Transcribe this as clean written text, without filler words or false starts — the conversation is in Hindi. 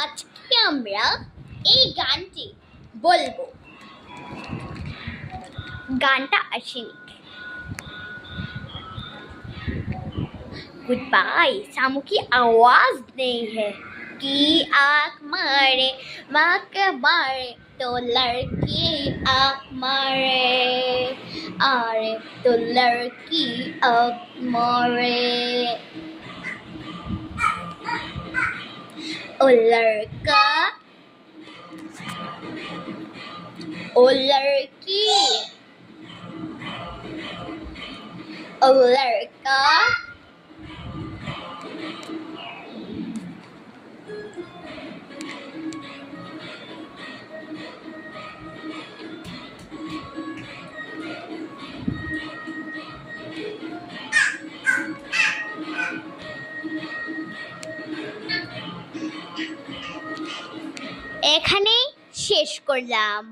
আজকে আমরা এই গানটি বলবো। গানটা আসেনি। गुड बाय सामू की आवाज नहीं है कि आँख मारे वाक मारे तो लड़की आँख मारे आरे तो लड़की आँख मारे ओ लड़का ओ लड़की ओ लड़का এখানেই শেষ করলাম।